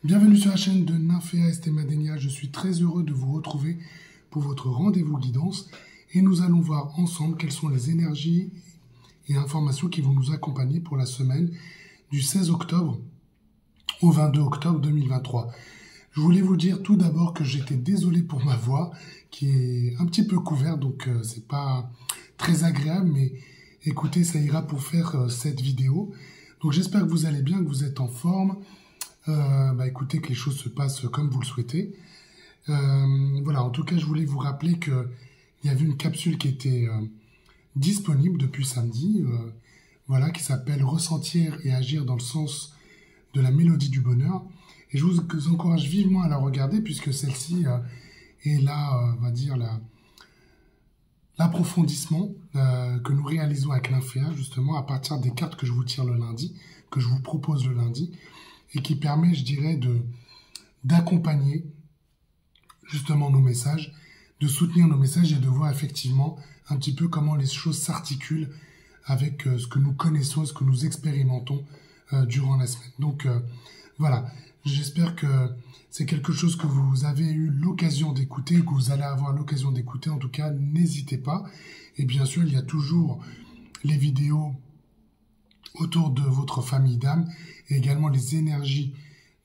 Bienvenue sur la chaîne de Nymphéa Estemadenia. Je suis très heureux de vous retrouver pour votre rendez-vous guidance et nous allons voir ensemble quelles sont les énergies et informations qui vont nous accompagner pour la semaine du 16 octobre au 22 octobre 2023. Je voulais vous dire tout d'abord que j'étais désolé pour ma voix qui est un petit peu couverte, donc c'est pas très agréable, mais écoutez, ça ira pour faire cette vidéo. Donc j'espère que vous allez bien, que vous êtes en forme. Écoutez, que les choses se passent comme vous le souhaitez. Voilà, en tout cas, je voulais vous rappeler qu'il y avait une capsule qui était disponible depuis samedi, qui s'appelle « Ressentir et agir dans le sens de la mélodie du bonheur ». Et je vous encourage vivement à la regarder puisque celle-ci est là, on va dire, l'approfondissement que nous réalisons avec Nymphéa, justement, à partir des cartes que je vous tire le lundi, que je vous propose le lundi, et qui permet, je dirais, d'accompagner justement nos messages, de soutenir nos messages et de voir effectivement un petit peu comment les choses s'articulent avec ce que nous connaissons, ce que nous expérimentons durant la semaine. Donc voilà, j'espère que c'est quelque chose que vous avez eu l'occasion d'écouter, que vous allez avoir l'occasion d'écouter. En tout cas, n'hésitez pas. Et bien sûr, il y a toujours les vidéos autour de votre famille d'âme et également les énergies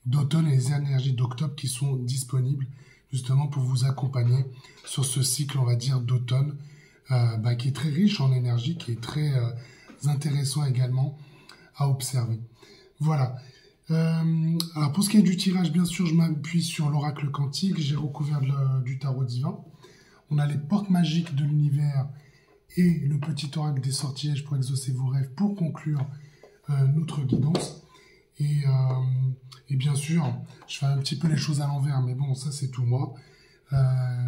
d'automne et les énergies d'octobre qui sont disponibles justement pour vous accompagner sur ce cycle, on va dire, d'automne qui est très riche en énergie, qui est très intéressant également à observer. Voilà. Alors pour ce qui est du tirage, bien sûr, je m'appuie sur l'oracle quantique, j'ai recouvert du tarot divin. On a les portes magiques de l'univers et le petit oracle des sortilèges pour exaucer vos rêves pour conclure notre guidance. Et bien sûr, je fais un petit peu les choses à l'envers, mais bon, ça c'est tout moi.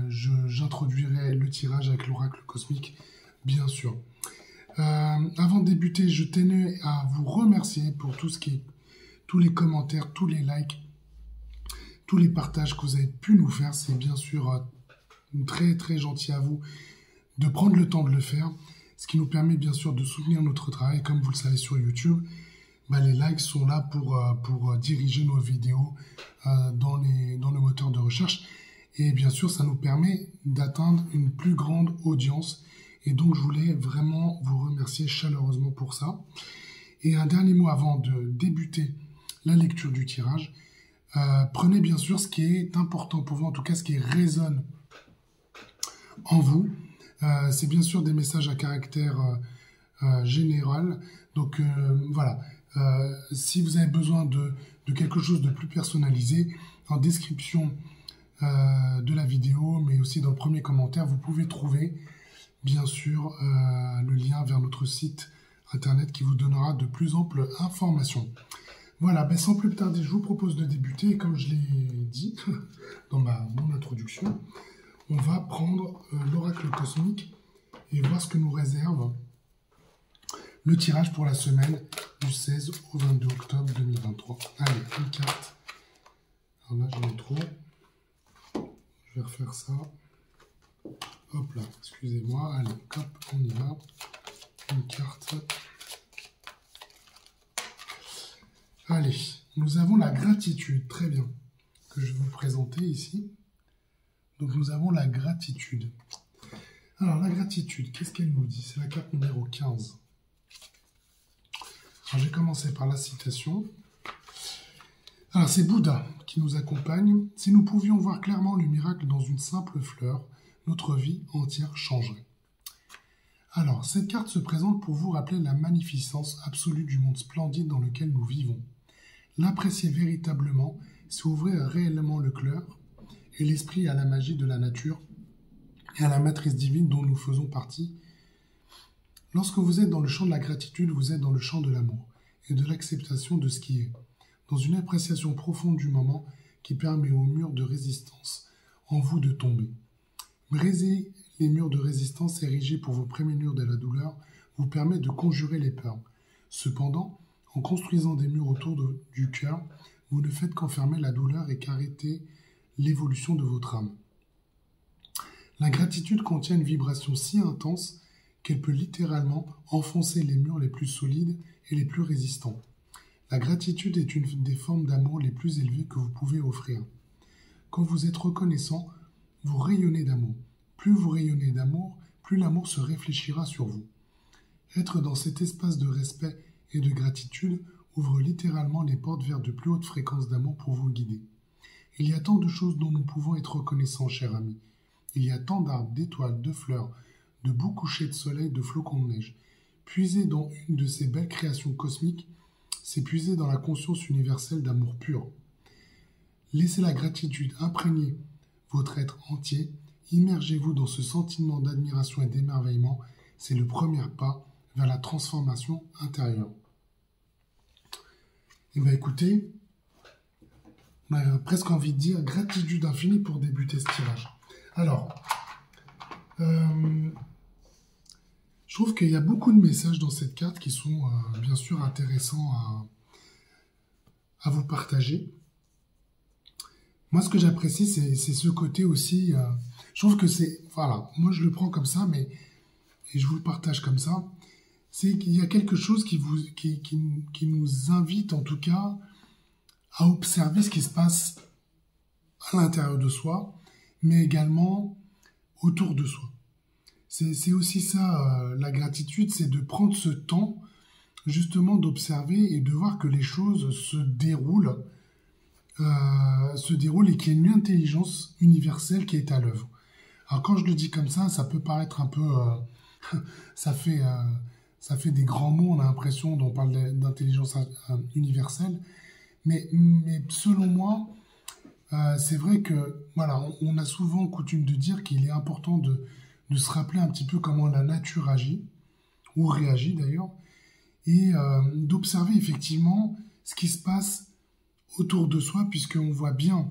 J'introduirai le tirage avec l'oracle cosmique, bien sûr. Avant de débuter, je tenais à vous remercier pour tous les commentaires, tous les likes, tous les partages que vous avez pu nous faire. C'est bien sûr très très gentil à vous de prendre le temps de le faire, ce qui nous permet bien sûr de soutenir notre travail. Comme vous le savez sur YouTube, les likes sont là pour diriger nos vidéos dans le moteur de recherche. Et bien sûr, ça nous permet d'atteindre une plus grande audience. Et donc, je voulais vraiment vous remercier chaleureusement pour ça. Et un dernier mot avant de débuter la lecture du tirage. Prenez bien sûr ce qui est important pour vous, en tout cas ce qui résonne en vous. C'est bien sûr des messages à caractère général. Donc voilà, si vous avez besoin de quelque chose de plus personnalisé, en description de la vidéo, mais aussi dans le premier commentaire, vous pouvez trouver bien sûr le lien vers notre site internet qui vous donnera de plus amples informations. Voilà, sans plus tarder, je vous propose de débuter. Et comme je l'ai dit dans mon introduction, on va prendre l'oracle cosmique et voir ce que nous réserve le tirage pour la semaine du 16 au 22 octobre 2023. Allez, une carte. Alors là, j'en ai trop. Je vais refaire ça. Hop là, excusez-moi. Allez, hop, on y va. Une carte. Allez, nous avons la gratitude. Très bien. Que je vais vous présenter ici. Donc nous avons la gratitude. Alors la gratitude, qu'est-ce qu'elle nous dit? C'est la carte numéro 15. Alors j'ai commencé par la citation. Alors c'est Bouddha qui nous accompagne. Si nous pouvions voir clairement le miracle dans une simple fleur, notre vie entière changerait. Alors cette carte se présente pour vous rappeler la magnificence absolue du monde splendide dans lequel nous vivons. L'apprécier véritablement, c'est ouvrir réellement le cœur et l'esprit à la magie de la nature et à la matrice divine dont nous faisons partie. Lorsque vous êtes dans le champ de la gratitude, vous êtes dans le champ de l'amour et de l'acceptation de ce qui est, dans une appréciation profonde du moment qui permet aux murs de résistance en vous de tomber. Briser les murs de résistance érigés pour vous prémunir de la douleur vous permet de conjurer les peurs. Cependant, en construisant des murs autour du cœur, vous ne faites qu'enfermer la douleur et qu'arrêter l'évolution de votre âme. La gratitude contient une vibration si intense qu'elle peut littéralement enfoncer les murs les plus solides et les plus résistants. La gratitude est une des formes d'amour les plus élevées que vous pouvez offrir. Quand vous êtes reconnaissant, vous rayonnez d'amour. Plus vous rayonnez d'amour, plus l'amour se réfléchira sur vous. Être dans cet espace de respect et de gratitude ouvre littéralement les portes vers de plus hautes fréquences d'amour pour vous guider. Il y a tant de choses dont nous pouvons être reconnaissants, chers amis. Il y a tant d'arbres, d'étoiles, de fleurs, de beaux couchers de soleil, de flocons de neige. Puiser dans une de ces belles créations cosmiques, c'est puiser dans la conscience universelle d'amour pur. Laissez la gratitude imprégner votre être entier. Immergez-vous dans ce sentiment d'admiration et d'émerveillement. C'est le premier pas vers la transformation intérieure. Eh bien écoutez, on a presque envie de dire gratitude infinie pour débuter ce tirage. Alors, je trouve qu'il y a beaucoup de messages dans cette carte qui sont bien sûr intéressants à vous partager. Moi, ce que j'apprécie, c'est ce côté aussi. Je trouve que c'est. Voilà, moi je le prends comme ça, mais. Et je vous le partage comme ça. C'est qu'il y a quelque chose qui nous invite, en tout cas, à observer ce qui se passe à l'intérieur de soi, mais également autour de soi. C'est aussi ça, la gratitude, c'est de prendre ce temps, justement, d'observer et de voir que les choses se déroulent et qu'il y a une intelligence universelle qui est à l'œuvre. Alors quand je le dis comme ça peut paraître un peu... ça fait des grands mots, on a l'impression qu'on parle d'intelligence universelle, mais selon moi, c'est vrai que voilà, on a souvent coutume de dire qu'il est important de se rappeler un petit peu comment la nature agit, ou réagit d'ailleurs, et d'observer effectivement ce qui se passe autour de soi, puisqu'on voit bien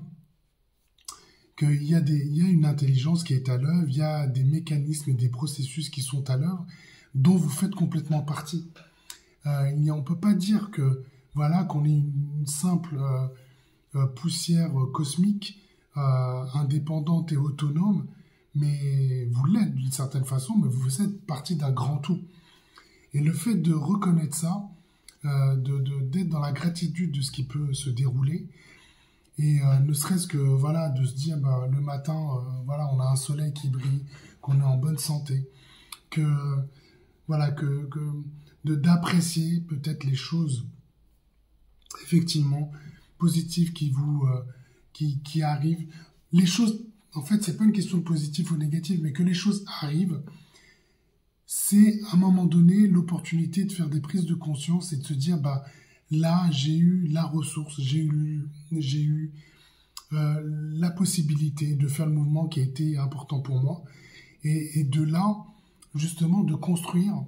qu'il y a une intelligence qui est à l'œuvre, il y a des mécanismes et des processus qui sont à l'œuvre, dont vous faites complètement partie. On ne peut pas dire que voilà qu'on est une simple poussière cosmique, indépendante et autonome, mais vous l'êtes d'une certaine façon, mais vous êtes partie d'un grand tout. Et le fait de reconnaître ça, d'être dans la gratitude de ce qui peut se dérouler, et ne serait-ce que voilà, de se dire le matin, voilà, on a un soleil qui brille, qu'on est en bonne santé, d'apprécier peut-être les choses effectivement positives qui arrivent. Les choses, en fait, c'est pas une question de positif ou négatif, mais que les choses arrivent, c'est à un moment donné l'opportunité de faire des prises de conscience et de se dire là j'ai eu la ressource, j'ai eu la possibilité de faire le mouvement qui a été important pour moi, et de là justement de construire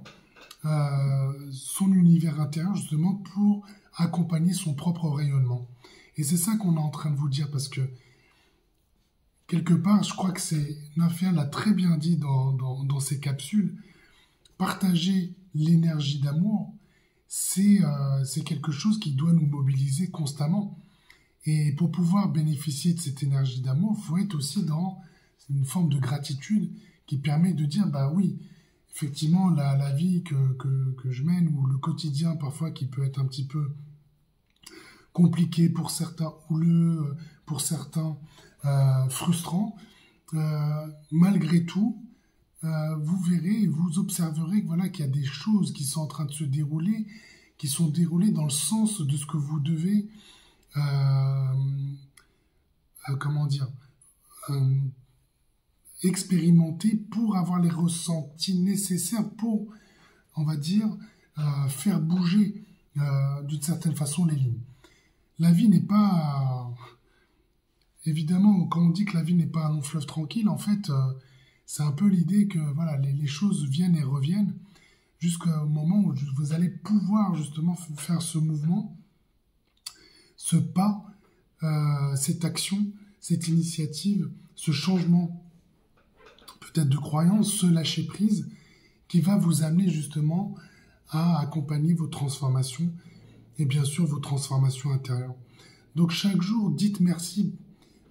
son univers intérieur justement pour accompagner son propre rayonnement. Et c'est ça qu'on est en train de vous dire, parce que quelque part, je crois que Nafia l'a très bien dit dans ses capsules, partager l'énergie d'amour, c'est quelque chose qui doit nous mobiliser constamment. Et pour pouvoir bénéficier de cette énergie d'amour, il faut être aussi dans une forme de gratitude qui permet de dire, oui, effectivement, la vie que je mène, ou le quotidien parfois qui peut être un petit peu compliqué pour certains, houleux pour certains, frustrant, malgré tout, vous verrez et vous observerez qu'il y a des choses qui sont en train de se dérouler, qui sont déroulées dans le sens de ce que vous devez, expérimenter pour avoir les ressentis nécessaires pour, on va dire, faire bouger d'une certaine façon les lignes. La vie n'est pas... Évidemment, quand on dit que la vie n'est pas un long fleuve tranquille, en fait, c'est un peu l'idée que voilà, les choses viennent et reviennent jusqu'au moment où vous allez pouvoir justement faire ce mouvement, ce pas, cette action, cette initiative, ce changement peut-être de croyance, ce lâcher-prise qui va vous amener justement à accompagner vos transformations et bien sûr vos transformations intérieures. Donc chaque jour, dites merci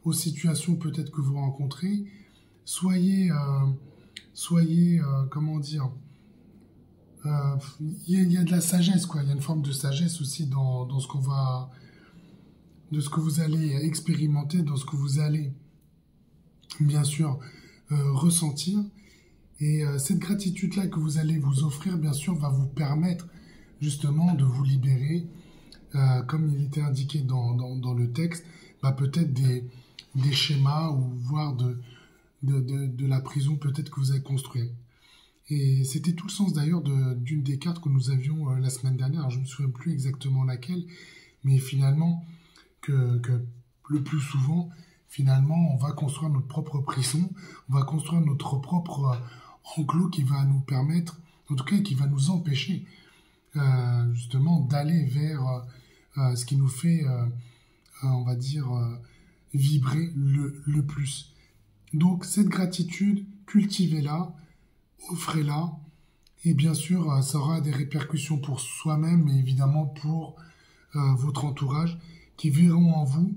aux situations peut-être que vous rencontrez. Soyez il y a de la sagesse, quoi. Il y a une forme de sagesse aussi dans ce qu'on va, de ce que vous allez expérimenter, dans ce que vous allez, bien sûr, ressentir. Et cette gratitude-là que vous allez vous offrir, bien sûr, va vous permettre justement de vous libérer, comme il était indiqué dans le texte, bah, peut-être des schémas ou voire de la prison peut-être que vous avez construite. Et c'était tout le sens d'ailleurs d'une des cartes que nous avions la semaine dernière. Alors, je ne me souviens plus exactement laquelle, mais finalement, que le plus souvent, finalement, on va construire notre propre prison, on va construire notre propre enclos qui va nous permettre, en tout cas qui va nous empêcher justement d'aller vers ce qui nous fait, on va dire, vibrer le plus. Donc cette gratitude, cultivez-la, offrez-la, et bien sûr, ça aura des répercussions pour soi-même, mais évidemment pour votre entourage, qui verront en vous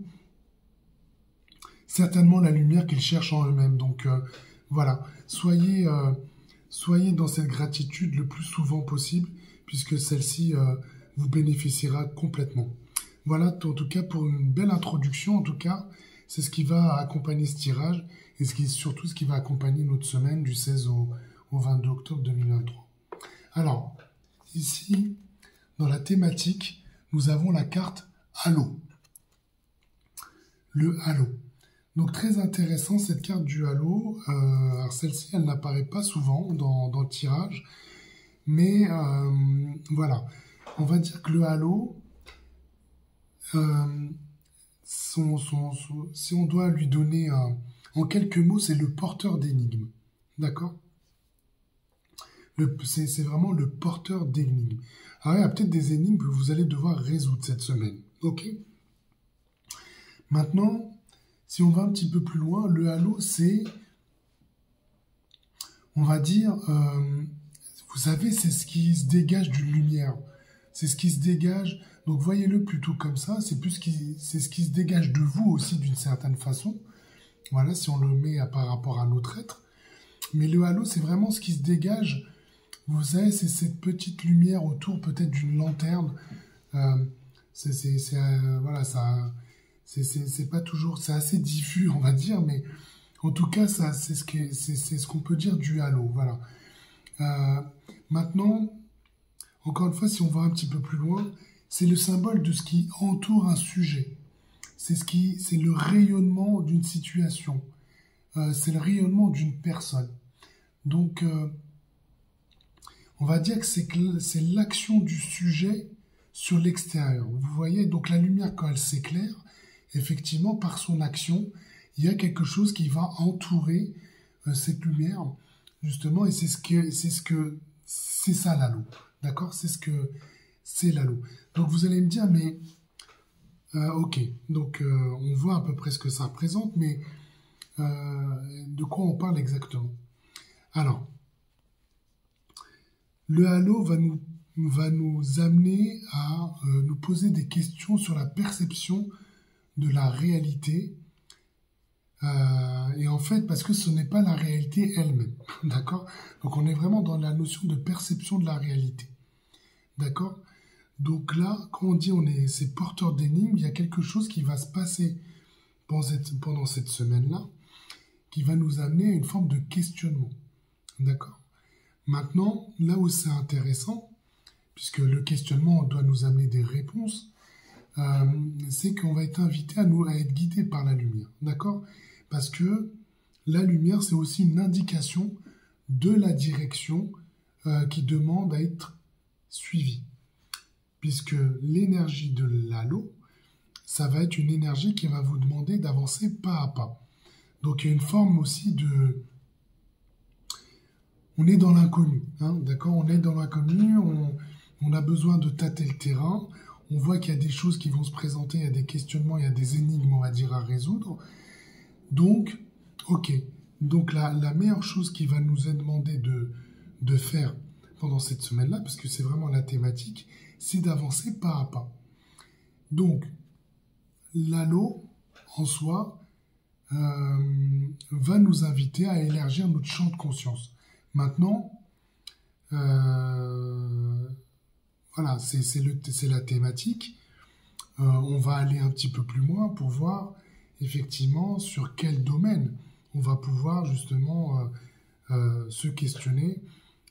certainement la lumière qu'ils cherchent en eux-mêmes. Donc voilà, soyez dans cette gratitude le plus souvent possible, puisque celle-ci vous bénéficiera complètement. Voilà, en tout cas, pour une belle introduction, en tout cas, c'est ce qui va accompagner ce tirage, et surtout ce qui va accompagner notre semaine du 16 au 22 octobre 2023. Alors, ici, dans la thématique, nous avons la carte Halo. Le Halo. Donc très intéressant cette carte du Halo. Alors celle-ci, elle n'apparaît pas souvent dans le tirage, mais voilà. On va dire que le Halo, si on doit lui donner en quelques mots, c'est le porteur d'énigmes. D'accord? C'est vraiment le porteur d'énigmes. Alors il y a peut-être des énigmes que vous allez devoir résoudre cette semaine. Ok? Maintenant, si on va un petit peu plus loin, le halo, c'est, on va dire, vous savez, c'est ce qui se dégage d'une lumière. C'est ce qui se dégage, donc voyez-le plutôt comme ça, c'est ce qui se dégage de vous aussi d'une certaine façon. Voilà, si on le met par rapport à notre être. Mais le halo, c'est vraiment ce qui se dégage. Vous savez, c'est cette petite lumière autour peut-être d'une lanterne. Voilà, ça... C'est pas toujours, c'est assez diffus, on va dire, mais en tout cas, ça, c'est ce qu'on peut dire du halo, voilà. Maintenant, encore une fois, si on va un petit peu plus loin, c'est le symbole de ce qui entoure un sujet. C'est le rayonnement d'une situation. C'est le rayonnement d'une personne. Donc, on va dire que c'est l'action du sujet sur l'extérieur. Vous voyez, donc la lumière, quand elle s'éclaire, effectivement, par son action, il y a quelque chose qui va entourer cette lumière, justement, et c'est ça l'halo, d'accord? C'est l'halo. Donc vous allez me dire, mais ok, donc on voit à peu près ce que ça représente, mais de quoi on parle exactement? Alors, le halo va nous amener à nous poser des questions sur la perception de la réalité, et en fait, parce que ce n'est pas la réalité elle-même, d'accord? Donc on est vraiment dans la notion de perception de la réalité, d'accord? Donc là, quand on dit c'est porteur d'énigmes, il y a quelque chose qui va se passer pendant cette semaine-là, qui va nous amener à une forme de questionnement, d'accord? Maintenant, là où c'est intéressant, puisque le questionnement doit nous amener des réponses, c'est qu'on va être invité à être guidé par la lumière, d'accord? Parce que la lumière, c'est aussi une indication de la direction qui demande à être suivie. Puisque l'énergie de l'halo, ça va être une énergie qui va vous demander d'avancer pas à pas. Donc il y a une forme aussi de... On est dans l'inconnu, hein, d'accord? On est dans l'inconnu, on a besoin de tâter le terrain. On voit qu'il y a des choses qui vont se présenter, il y a des questionnements, il y a des énigmes, on va dire, à résoudre. Donc, ok. Donc, la meilleure chose qui va nous être demandé de faire pendant cette semaine-là, parce que c'est vraiment la thématique, c'est d'avancer pas à pas. Donc, l'halo, en soi, va nous inviter à élargir notre champ de conscience. Maintenant, Voilà, c'est la thématique. On va aller un petit peu plus loin pour voir effectivement sur quel domaine on va pouvoir justement se questionner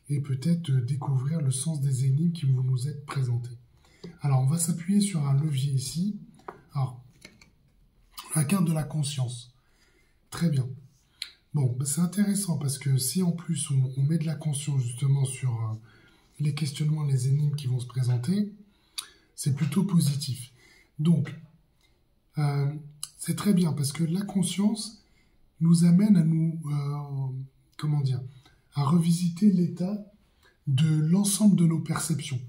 et peut-être découvrir le sens des énigmes qui vont nous être présentées. Alors, on va s'appuyer sur un levier ici. Alors, la carte de la conscience. Très bien. Bon, ben c'est intéressant parce que si en plus on met de la conscience justement sur les questionnements, les énigmes qui vont se présenter, c'est plutôt positif. Donc, c'est très bien parce que la conscience nous amène à nous, comment dire, à revisiter l'état de l'ensemble de nos perceptions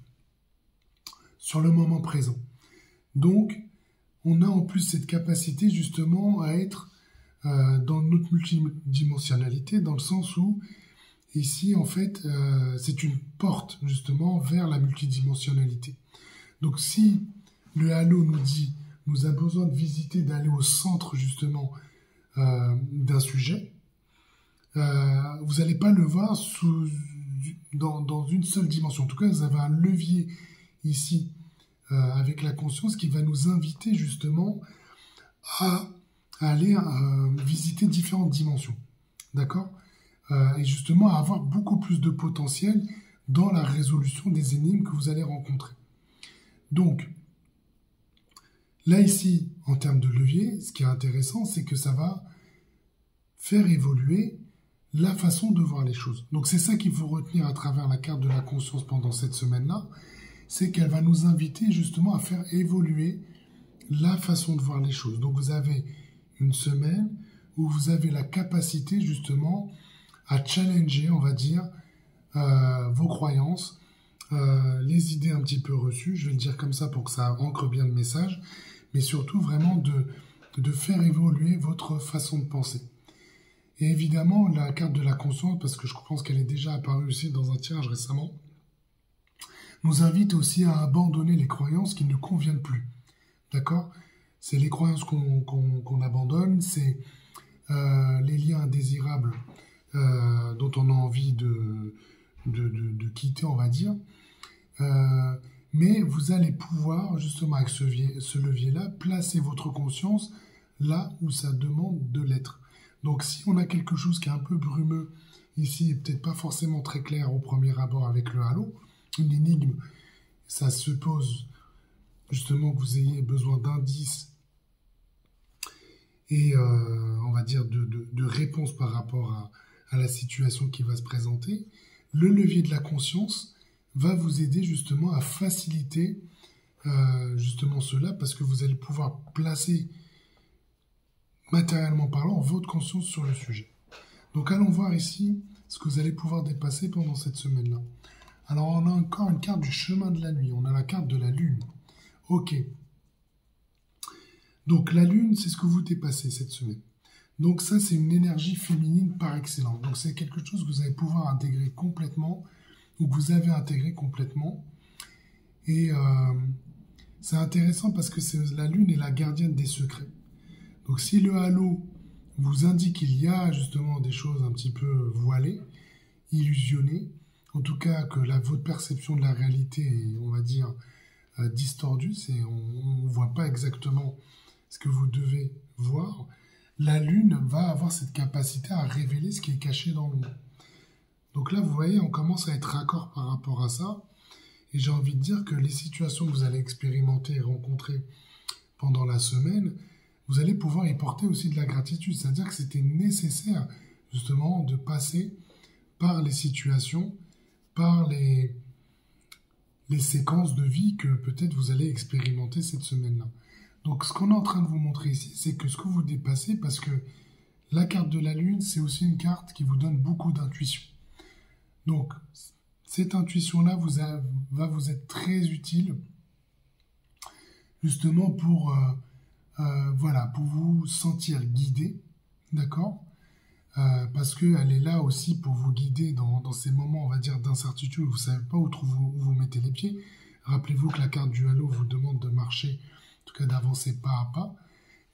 sur le moment présent. Donc, on a en plus cette capacité justement à être dans notre multidimensionnalité, dans le sens où ici, en fait, c'est une porte justement vers la multidimensionnalité. Donc, si le halo nous dit, nous avons besoin de visiter, d'aller au centre justement d'un sujet, vous n'allez pas le voir dans une seule dimension. En tout cas, vous avez un levier ici avec la conscience qui va nous inviter justement à aller visiter différentes dimensions. D'accord ? Et justement à avoir beaucoup plus de potentiel dans la résolution des énigmes que vous allez rencontrer. Donc, là ici, en termes de levier, ce qui est intéressant, c'est que ça va faire évoluer la façon de voir les choses. Donc c'est ça qu'il faut retenir à travers la carte de la conscience pendant cette semaine-là, c'est qu'elle va nous inviter justement à faire évoluer la façon de voir les choses. Donc vous avez une semaine où vous avez la capacité justement à challenger, on va dire, vos croyances, les idées un petit peu reçues, je vais le dire comme ça pour que ça ancre bien le message, mais surtout vraiment de faire évoluer votre façon de penser. Et évidemment, la carte de la conscience, parce que je pense qu'elle est déjà apparue aussi dans un tirage récemment, nous invite aussi à abandonner les croyances qui ne conviennent plus. D'accord ? C'est les croyances qu'on abandonne, c'est les liens indésirables dont on a envie de quitter, on va dire. Mais vous allez pouvoir, justement, avec ce levier-là, placer votre conscience là où ça demande de l'être. Donc, si on a quelque chose qui est un peu brumeux ici, et peut-être pas forcément très clair au premier abord avec le halo, une énigme, ça suppose justement que vous ayez besoin d'indices et, on va dire, de réponses par rapport à la situation qui va se présenter. Le levier de la conscience va vous aider justement à faciliter justement cela, parce que vous allez pouvoir placer matériellement parlant, votre conscience sur le sujet. Donc allons voir ici ce que vous allez pouvoir dépasser pendant cette semaine-là. Alors on a encore une carte du chemin de la nuit, on a la carte de la lune. Ok. Donc la lune, c'est ce que vous dépassez cette semaine. Donc ça, c'est une énergie féminine par excellence. Donc c'est quelque chose que vous allez pouvoir intégrer complètement, ou que vous avez intégré complètement. Et c'est intéressant parce que la lune est la gardienne des secrets. Donc si le halo vous indique qu'il y a justement des choses un petit peu voilées, illusionnées, en tout cas que votre perception de la réalité est, on va dire, distordue, on ne voit pas exactement ce que vous devez voir, la lune va avoir cette capacité à révéler ce qui est caché dans l'ombre. Donc là, vous voyez, on commence à être raccord par rapport à ça, et j'ai envie de dire que les situations que vous allez expérimenter et rencontrer pendant la semaine, vous allez pouvoir y porter aussi de la gratitude. C'est-à-dire que c'était nécessaire, justement, de passer par les situations, par les séquences de vie que peut-être vous allez expérimenter cette semaine-là. Donc, ce qu'on est en train de vous montrer ici, c'est que ce que vous dépassez, parce que la carte de la Lune, c'est aussi une carte qui vous donne beaucoup d'intuition. Donc, cette intuition-là va vous être très utile, justement pour... voilà, pour vous sentir guidé, d'accord, parce qu'elle est là aussi pour vous guider dans ces moments, on va dire, d'incertitude où vous ne savez pas où vous mettez les pieds. Rappelez-vous que la carte du halo vous demande de marcher, en tout cas d'avancer pas à pas,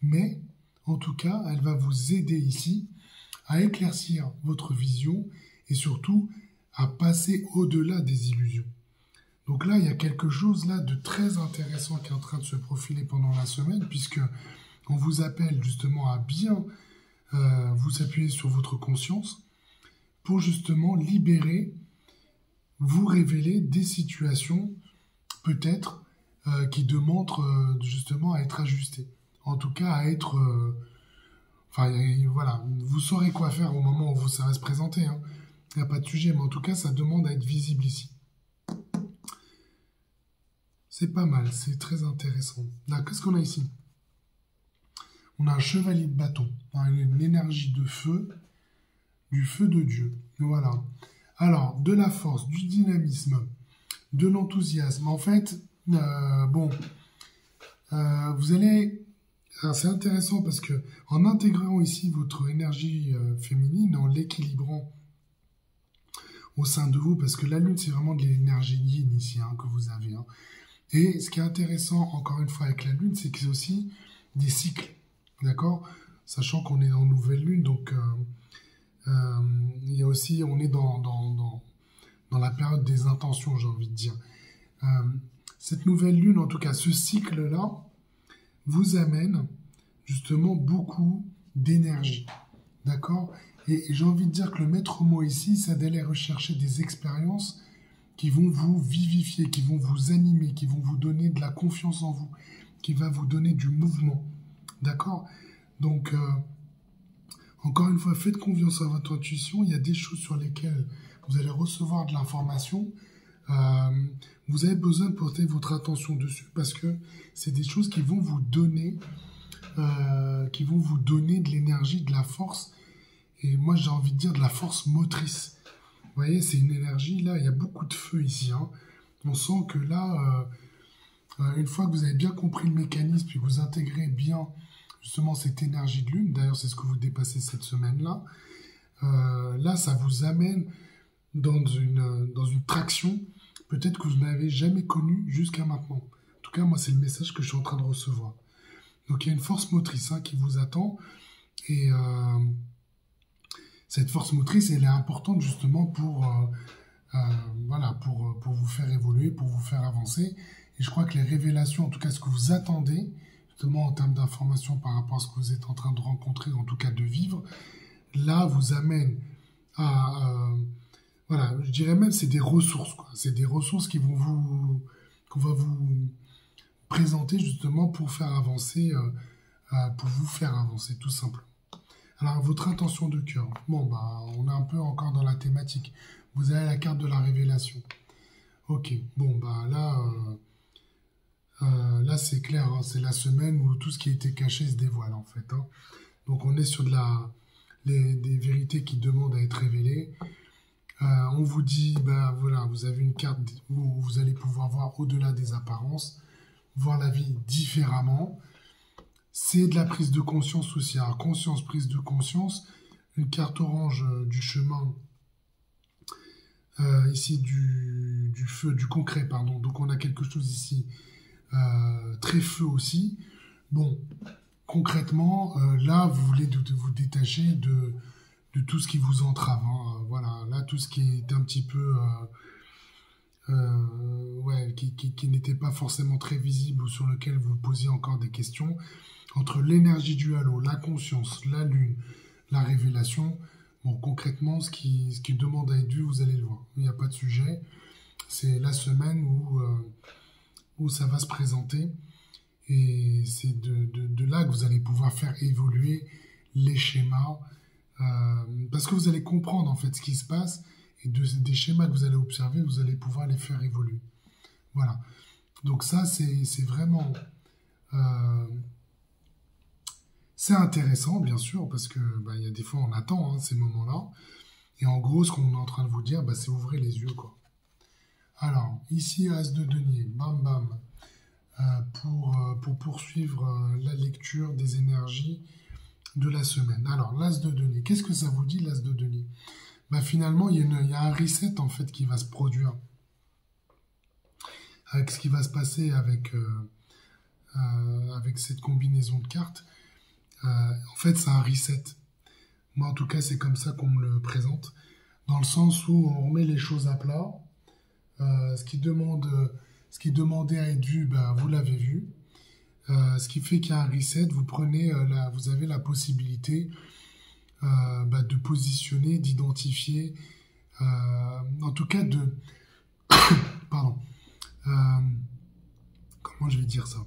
mais en tout cas, elle va vous aider ici à éclaircir votre vision et surtout à passer au-delà des illusions. Donc là, il y a quelque chose là de très intéressant qui est en train de se profiler pendant la semaine, puisque on vous appelle justement à bien vous appuyer sur votre conscience pour justement libérer, vous révéler des situations peut-être qui demandent justement à être ajustées. En tout cas, à être... Enfin, voilà, vous saurez quoi faire au moment où ça va se présenter. Hein. Il n'y a pas de sujet, mais en tout cas, ça demande à être visible ici. C'est pas mal, c'est très intéressant. Là, qu'est-ce qu'on a ici? On a un chevalier de bâton, une énergie de feu, du feu de Dieu. Voilà. Alors, de la force, du dynamisme, de l'enthousiasme. En fait, vous allez... C'est intéressant parce que en intégrant ici votre énergie féminine, en l'équilibrant au sein de vous, parce que la lune, c'est vraiment de l'énergie yin ici que vous avez. Hein. Et ce qui est intéressant, encore une fois, avec la lune, c'est qu'il y a aussi des cycles. D'accord? Sachant qu'on est en nouvelle lune, donc il y a aussi, on est dans la période des intentions, j'ai envie de dire. Cette nouvelle lune, en tout cas, ce cycle-là, vous amène justement beaucoup d'énergie. D'accord? Et j'ai envie de dire que le maître mot ici, c'est d'aller rechercher des expériences qui vont vous vivifier, qui vont vous animer, qui vont vous donner de la confiance en vous, qui va vous donner du mouvement. D'accord? Donc, encore une fois, faites confiance à votre intuition. Il y a des choses sur lesquelles vous allez recevoir de l'information. Vous avez besoin de porter votre attention dessus parce que c'est des choses qui vont vous donner de l'énergie, de la force. Et moi, j'ai envie de dire de la force motrice. Vous voyez, c'est une énergie, là, il y a beaucoup de feu ici. Hein. On sent que là, une fois que vous avez bien compris le mécanisme, puis que vous intégrez bien justement cette énergie de lune, d'ailleurs c'est ce que vous dépassez cette semaine-là, là ça vous amène dans une traction peut-être que vous n'avez jamais connue jusqu'à maintenant. En tout cas, moi c'est le message que je suis en train de recevoir. Donc il y a une force motrice qui vous attend, et cette force motrice elle est importante justement pour vous faire évoluer, pour vous faire avancer. Et je crois que les révélations, en tout cas ce que vous attendez, justement en termes d'informations par rapport à ce que vous êtes en train de rencontrer, en tout cas de vivre, là vous amène à... je dirais même c'est des ressources. C'est des ressources qu'on va vous présenter justement pour faire avancer, pour vous faire avancer tout simplement. Alors votre intention de cœur, on est un peu encore dans la thématique. Vous avez la carte de la révélation. Ok, là c'est clair, c'est la semaine où tout ce qui a été caché se dévoile en fait. Donc on est sur des vérités qui demandent à être révélées. On vous dit, vous avez une carte où vous allez pouvoir voir au-delà des apparences, voir la vie différemment. C'est de la prise de conscience aussi. Alors, conscience, prise de conscience, une carte orange du chemin, ici du feu, du concret, pardon. Donc on a quelque chose ici, très feu aussi. Bon, concrètement, là, vous voulez vous détacher de tout ce qui vous entrave. Voilà, là, tout ce qui est un petit peu... qui n'était pas forcément très visible ou sur lequel vous posiez encore des questions. Entre l'énergie du halo, la conscience, la lune, la révélation, concrètement, ce qui demande à être vu, vous allez le voir. Il n'y a pas de sujet. C'est la semaine où ça va se présenter. Et c'est de là que vous allez pouvoir faire évoluer les schémas. Parce que vous allez comprendre en fait ce qui se passe. Et des schémas que vous allez observer, vous allez pouvoir les faire évoluer. Voilà. Donc ça, c'est vraiment... c'est intéressant, bien sûr, parce que y a des fois, on attend ces moments-là. Et en gros, ce qu'on est en train de vous dire, c'est ouvrez les yeux, quoi. Alors, ici, As de denier, bam, bam, pour poursuivre la lecture des énergies de la semaine. Alors, l'As de denier, qu'est-ce que ça vous dit, l'As de denier? Finalement, il y a un reset, en fait, qui va se produire avec ce qui va se passer avec cette combinaison de cartes. En fait, c'est un reset. Moi, en tout cas, c'est comme ça qu'on me le présente. dans le sens où on remet les choses à plat. Ce qui demandait à être vu, ben, vous l'avez vu. Ce qui fait qu'il y a un reset, vous avez la possibilité de positionner, d'identifier, en tout cas pardon, comment je vais dire ça?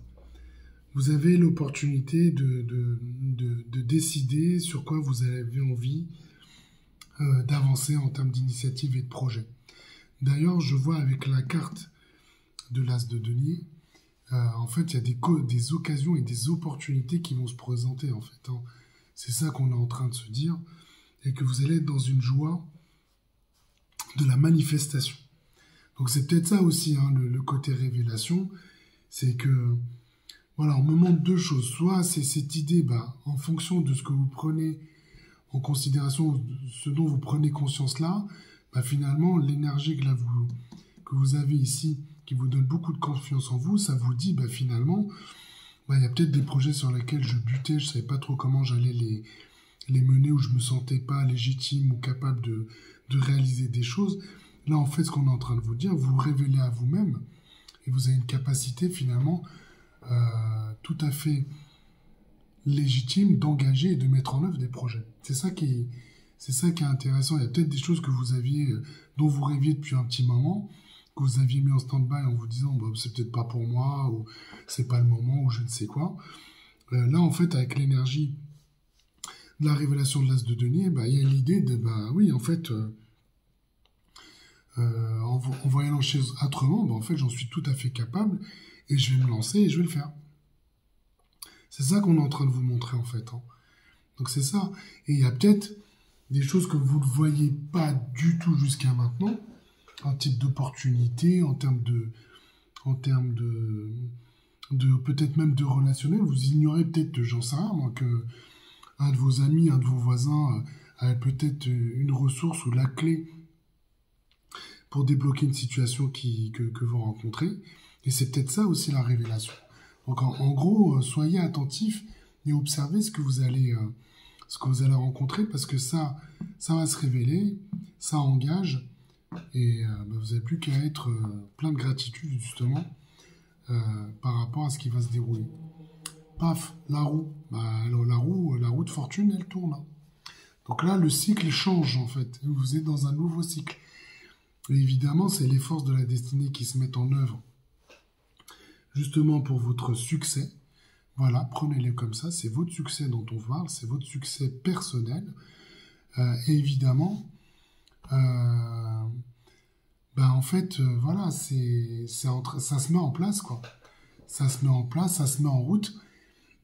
Vous avez l'opportunité de décider sur quoi vous avez envie d'avancer en termes d'initiative et de projet. D'ailleurs, je vois avec la carte de l'As de denier, en fait, il y a des occasions et des opportunités qui vont se présenter, en fait. Hein. C'est ça qu'on est en train de se dire, et que vous allez être dans une joie de la manifestation. Donc c'est peut-être ça aussi, hein, le côté révélation, c'est que, voilà, on me montre deux choses. Soit c'est cette idée, en fonction de ce que vous prenez en considération, ce dont vous prenez conscience là, finalement, l'énergie que vous avez ici, qui vous donne beaucoup de confiance en vous, ça vous dit, finalement, il y a peut-être des projets sur lesquels je butais, je ne savais pas trop comment j'allais les mener, où je ne me sentais pas légitime ou capable de réaliser des choses. Là, en fait, ce qu'on est en train de vous dire, vous révélez à vous-même, et vous avez une capacité, finalement, tout à fait légitime d'engager et de mettre en œuvre des projets. C'est ça qui est intéressant. Il y a peut-être des choses que vous aviez, dont vous rêviez depuis un petit moment, que vous aviez mis en stand-by en vous disant c'est peut-être pas pour moi, ou c'est pas le moment, ou je ne sais quoi. Là, en fait, avec l'énergie de la révélation de l'As de denier, il y a l'idée de, oui, en fait, en voyant les choses autrement, en fait, j'en suis tout à fait capable, et je vais me lancer et je vais le faire. C'est ça qu'on est en train de vous montrer, en fait. Hein. Donc c'est ça. Et il y a peut-être des choses que vous ne voyez pas du tout jusqu'à maintenant, en type d'opportunité, en termes de peut-être même de relationnel. Vous ignorez peut-être, j'en sais rien, moi, que un de vos amis, un de vos voisins a peut-être une ressource ou la clé pour débloquer une situation que vous rencontrez. Et c'est peut-être ça aussi la révélation. Donc en gros, soyez attentifs et observez ce que vous allez rencontrer, parce que ça va se révéler, ça engage, et vous n'avez plus qu'à être plein de gratitude justement par rapport à ce qui va se dérouler. Paf, la roue. La roue de fortune, elle tourne. Hein. Donc là, le cycle change en fait. Vous êtes dans un nouveau cycle. Et évidemment, c'est les forces de la destinée qui se mettent en œuvre justement pour votre succès. Voilà, prenez-les comme ça, c'est votre succès dont on parle, c'est votre succès personnel. Et évidemment, en fait, voilà, ça se met en place, quoi. Ça se met en place, ça se met en route.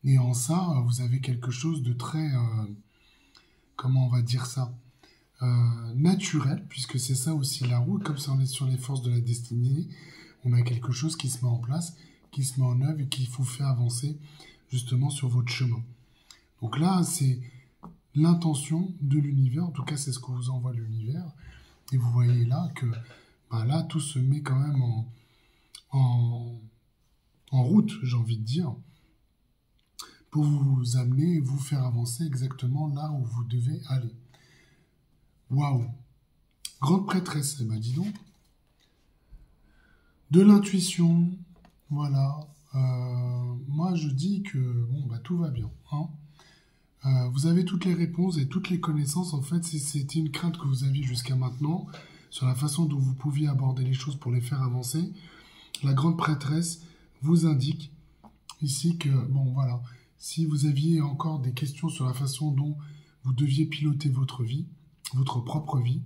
Et en ça, vous avez quelque chose de très, comment on va dire ça, naturel, puisque c'est ça aussi la roue. Comme ça, on est sur les forces de la destinée, on a quelque chose qui se met en place, qui se met en œuvre et qui vous fait avancer justement sur votre chemin. Donc là, c'est l'intention de l'univers, en tout cas c'est ce que vous envoie l'univers, et vous voyez là que là tout se met quand même en route, j'ai envie de dire, pour vous amener et vous faire avancer exactement là où vous devez aller. Waouh! Grande prêtresse, dis donc. De l'intuition, voilà. Moi, je dis que tout va bien. Hein. Vous avez toutes les réponses et toutes les connaissances. En fait, c'était une crainte que vous aviez jusqu'à maintenant sur la façon dont vous pouviez aborder les choses pour les faire avancer. La grande prêtresse vous indique ici que, voilà, si vous aviez encore des questions sur la façon dont vous deviez piloter votre vie, votre propre vie,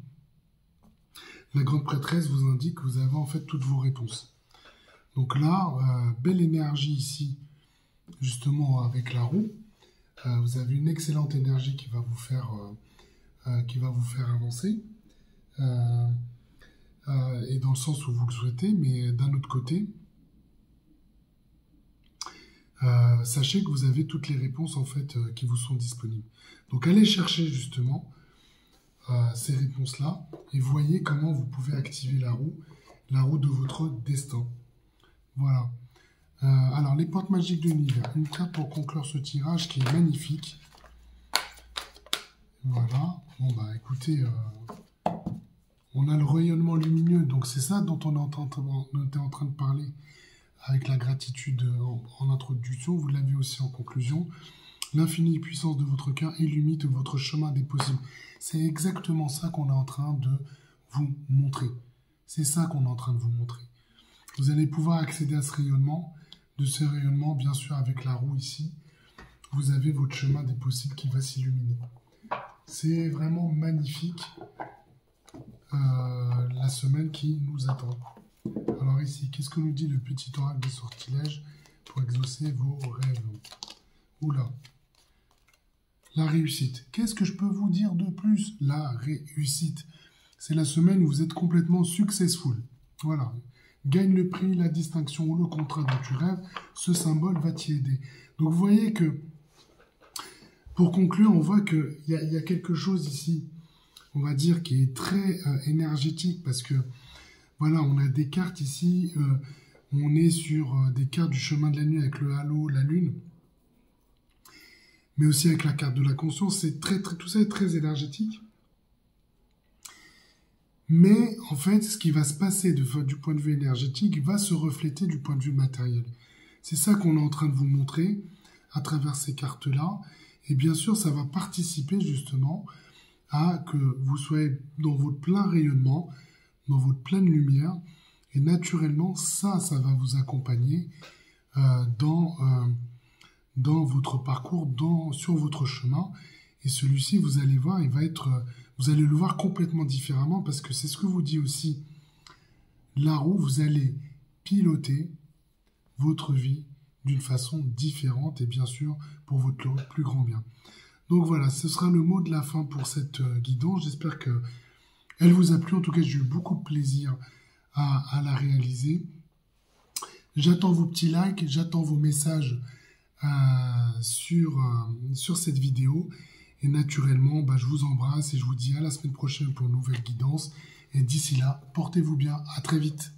la grande prêtresse vous indique que vous avez en fait toutes vos réponses. Donc là, belle énergie ici, justement avec la roue. Vous avez une excellente énergie qui va vous faire avancer. Et dans le sens où vous le souhaitez, mais d'un autre côté, sachez que vous avez toutes les réponses en fait qui vous sont disponibles. Donc allez chercher justement ces réponses-là et voyez comment vous pouvez activer la roue de votre destin. Voilà. Alors, les portes magiques de l'univers. Une carte pour conclure ce tirage qui est magnifique. Voilà. Écoutez, On a le rayonnement lumineux, donc c'est ça dont on était en train de parler avec la gratitude en introduction, vous l'avez aussi en conclusion. L'infinie puissance de votre cœur illumine votre chemin des possibles. C'est exactement ça qu'on est en train de vous montrer. C'est ça qu'on est en train de vous montrer. Vous allez pouvoir accéder à ce rayonnement. De ce rayonnement, bien sûr, avec la roue ici, vous avez votre chemin des possibles qui va s'illuminer. C'est vraiment magnifique la semaine qui nous attend. Alors ici, qu'est-ce que nous dit le petit oracle des sortilèges pour exaucer vos rêves? Oula. La réussite. Qu'est-ce que je peux vous dire de plus? La réussite. C'est la semaine où vous êtes complètement successful. Voilà. Gagne le prix, la distinction ou le contrat dont tu rêves. Ce symbole va t'y aider. Donc vous voyez que, pour conclure, on voit qu'il y a quelque chose ici, on va dire, qui est très énergétique parce que, voilà, on a des cartes ici, on est sur des cartes du chemin de la nuit avec le halo, la lune, mais aussi avec la carte de la conscience. Tout ça est très énergétique. Mais en fait, ce qui va se passer du point de vue énergétique va se refléter du point de vue matériel. C'est ça qu'on est en train de vous montrer à travers ces cartes-là. Et bien sûr, ça va participer justement à que vous soyez dans votre plein rayonnement, dans votre pleine lumière. Et naturellement, ça va vous accompagner dans votre parcours, sur votre chemin. Et celui-ci, vous allez voir, vous allez le voir complètement différemment parce que c'est ce que vous dit aussi la roue. Vous allez piloter votre vie d'une façon différente et bien sûr pour votre plus grand bien. Donc voilà, ce sera le mot de la fin pour cette guidance. J'espère qu'elle vous a plu. En tout cas, j'ai eu beaucoup de plaisir à la réaliser. J'attends vos petits likes, j'attends vos messages sur cette vidéo. Et naturellement, je vous embrasse et je vous dis à la semaine prochaine pour une nouvelle guidance. Et d'ici là, portez-vous bien. À très vite.